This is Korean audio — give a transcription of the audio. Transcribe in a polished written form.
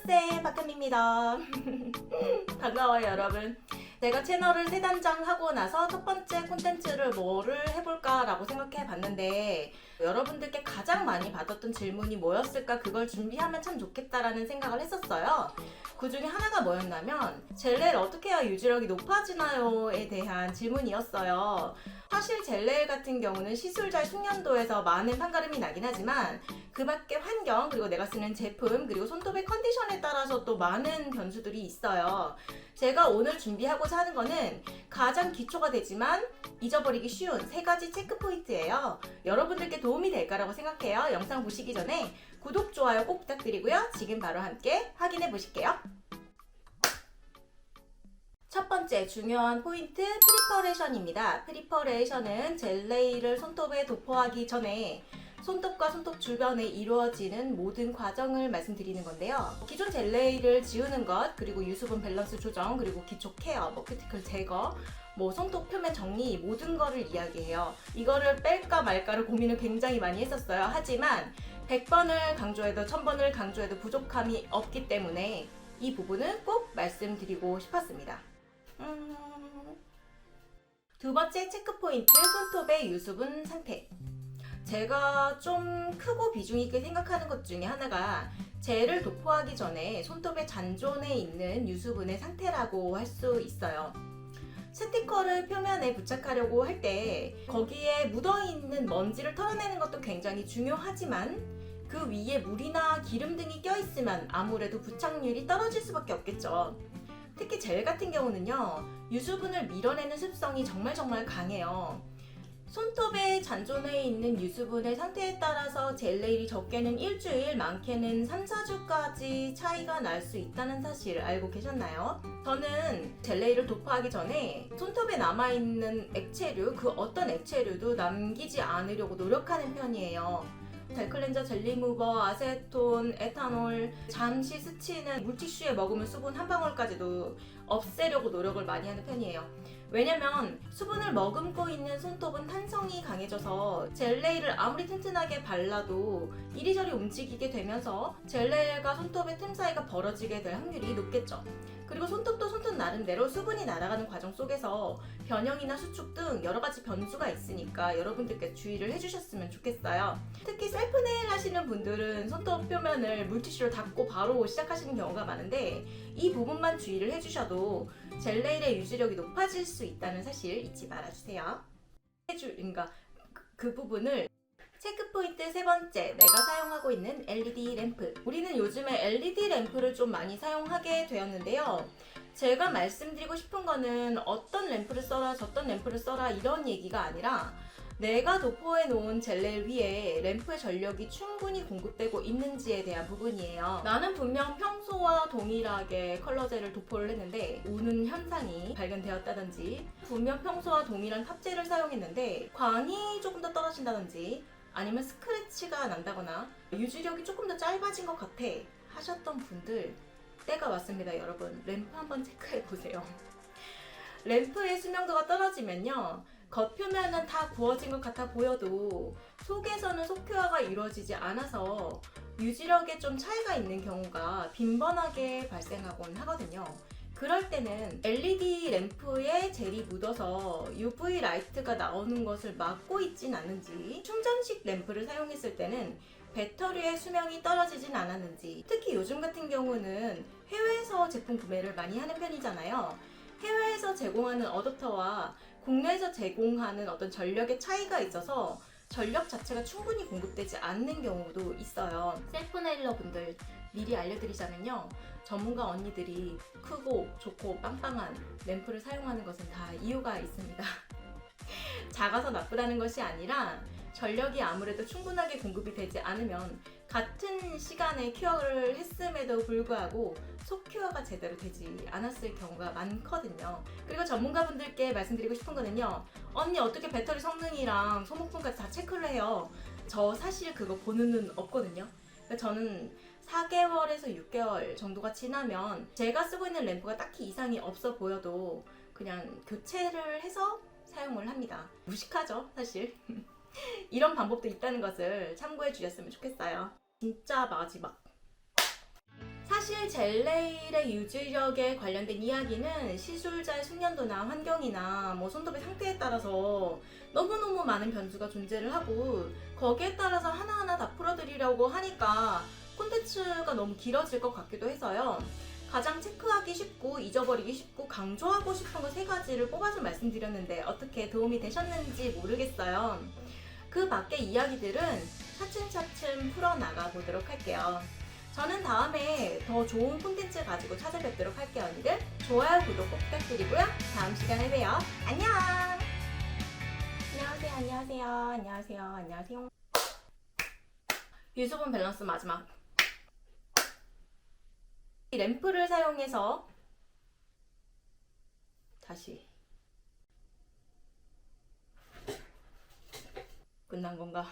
쌤 박현미입니다. 반가워요 여러분. 제가 채널을 새 단장하고 나서 첫 번째 콘텐츠를 뭐를 해볼까 라고 생각해 봤는데 여러분들께 가장 많이 받았던 질문이 뭐였을까, 그걸 준비하면 참 좋겠다라는 생각을 했었어요. 그 중에 하나가 뭐였냐면 젤네일 어떻게 해야 유지력이 높아지나요에 대한 질문이었어요. 사실 젤네일 같은 경우는 시술자의 숙련도에서 많은 판가름이 나긴 하지만 그 밖에 환경, 그리고 내가 쓰는 제품, 그리고 손톱의 컨디션에 따라서 또 많은 변수들이 있어요. 제가 오늘 준비하고자 하는 거는 가장 기초가 되지만 잊어버리기 쉬운 3가지 체크 포인트예요. 여러분들께 도움이 될까라고 생각해요. 영상 보시기 전에 구독, 좋아요 꼭 부탁드리고요. 지금 바로 함께 확인해 보실게요. 첫 번째 중요한 포인트, 프리퍼레이션입니다. 프리퍼레이션은 젤네일을 손톱에 도포하기 전에 손톱과 손톱 주변에 이루어지는 모든 과정을 말씀드리는 건데요. 기존 젤네일을 지우는 것, 그리고 유수분 밸런스 조정, 그리고 기초 케어, 큐티클 제거, 손톱 표면 정리, 모든 거를 이야기해요. 이거를 뺄까 말까를 고민을 굉장히 많이 했었어요. 하지만 100번을 강조해도 1000번을 강조해도 부족함이 없기 때문에 이 부분은 꼭 말씀드리고 싶었습니다. 두 번째 체크 포인트, 손톱의 유수분 상태. 제가 좀 크고 비중 있게 생각하는 것 중에 하나가 젤을 도포하기 전에 손톱의 잔존에 있는 유수분의 상태라고 할 수 있어요. 스티커를 표면에 부착하려고 할 때 거기에 묻어있는 먼지를 털어내는 것도 굉장히 중요하지만 그 위에 물이나 기름 등이 껴있으면 아무래도 부착률이 떨어질 수밖에 없겠죠. 특히 젤 같은 경우는요, 유수분을 밀어내는 습성이 정말 강해요. 손톱의 잔존에 있는 유수분의 상태에 따라서 젤네일이 적게는 일주일, 많게는 3, 4주까지 차이가 날 수 있다는 사실을 알고 계셨나요? 저는 젤네일을 도포하기 전에 손톱에 남아있는 액체류, 그 어떤 액체류도 남기지 않으려고 노력하는 편이에요. 젤 클렌저, 젤 리무버, 아세톤, 에탄올, 잠시 스치는 물티슈에 머금은 수분 한 방울까지도 없애려고 노력을 많이 하는 편이에요. 왜냐면 수분을 머금고 있는 손톱은 탄성이 강해져서 젤네일을 아무리 튼튼하게 발라도 이리저리 움직이게 되면서 젤네일과 손톱의 틈 사이가 벌어지게 될 확률이 높겠죠. 그리고 손톱도 손톱 나름대로 수분이 날아가는 과정 속에서 변형이나 수축 등 여러 가지 변수가 있으니까 여러분들께 주의를 해주셨으면 좋겠어요. 특히 셀프 네일 하시는 분들은 손톱 표면을 물티슈로 닦고 바로 시작하시는 경우가 많은데 이 부분만 주의를 해주셔도 젤네일의 유지력이 높아질 수 있다는 사실 잊지 말아주세요. 그러니까 그 부분을 체크 포인트 세 번째, 내가 사용하고 있는 LED 램프. 우리는 요즘에 LED 램프를 좀 많이 사용하게 되었는데요. 제가 말씀드리고 싶은 거는 어떤 램프를 써라, 저떤 램프를 써라 이런 얘기가 아니라 내가 도포해 놓은 젤네일 위에 램프의 전력이 충분히 공급되고 있는지에 대한 부분이에요. 나는 분명 평소와 동일하게 컬러젤을 도포를 했는데 우는 현상이 발견되었다든지, 분명 평소와 동일한 탑재를 사용했는데 광이 조금 더 떨어진다든지, 아니면 스크래치가 난다거나 유지력이 조금 더 짧아진 것 같아 하셨던 분들, 때가 왔습니다. 여러분, 램프 한번 체크해 보세요. 램프의 수명도가 떨어지면요, 겉표면은 다 구워진 것 같아 보여도 속에서는 속효화가 이루어지지 않아서 유지력에 좀 차이가 있는 경우가 빈번하게 발생하곤 하거든요. 그럴 때는 LED 램프에 젤이 묻어서 UV 라이트가 나오는 것을 막고 있진 않는지, 충전식 램프를 사용했을 때는 배터리의 수명이 떨어지진 않았는지, 특히 요즘 같은 경우는 해외에서 제품 구매를 많이 하는 편이잖아요. 해외에서 제공하는 어댑터와 국내에서 제공하는 어떤 전력의 차이가 있어서 전력 자체가 충분히 공급되지 않는 경우도 있어요. 셀프 네일러 분들 미리 알려드리자면요, 전문가 언니들이 크고 좋고 빵빵한 램프를 사용하는 것은 다 이유가 있습니다. 작아서 나쁘다는 것이 아니라 전력이 아무래도 충분하게 공급이 되지 않으면 같은 시간에 큐어를 했음에도 불구하고 속큐어가 제대로 되지 않았을 경우가 많거든요. 그리고 전문가분들께 말씀드리고 싶은 거는요, 언니 어떻게 배터리 성능이랑 소모품까지 다 체크를 해요? 저 사실 그거 보는 눈 없거든요. 그러니까 저는 4개월에서 6개월 정도가 지나면 제가 쓰고 있는 램프가 딱히 이상이 없어 보여도 그냥 교체를 해서 사용을 합니다. 무식하죠, 사실. 이런 방법도 있다는 것을 참고해 주셨으면 좋겠어요. 진짜 마지막. 사실 젤 네일의 유지력에 관련된 이야기는 시술자의 숙련도나 환경이나 손톱의 상태에 따라서 너무너무 많은 변수가 존재를 하고, 거기에 따라서 하나하나 다 풀어드리려고 하니까 콘텐츠가 너무 길어질 것 같기도 해서요. 가장 체크하기 쉽고 잊어버리기 쉽고 강조하고 싶은 거 3가지를 뽑아서 말씀드렸는데 어떻게 도움이 되셨는지 모르겠어요. 그 밖의 이야기들은 차츰차츰 풀어나가 보도록 할게요. 저는 다음에 더 좋은 콘텐츠 가지고 찾아뵙도록 할게요. 언니들 좋아요, 구독 꼭 부탁드리고요. 다음 시간에 봬요. 안녕! 안녕하세요. 유수분 밸런스 마지막. 이 램프를 사용해서 다시 끝난 건가?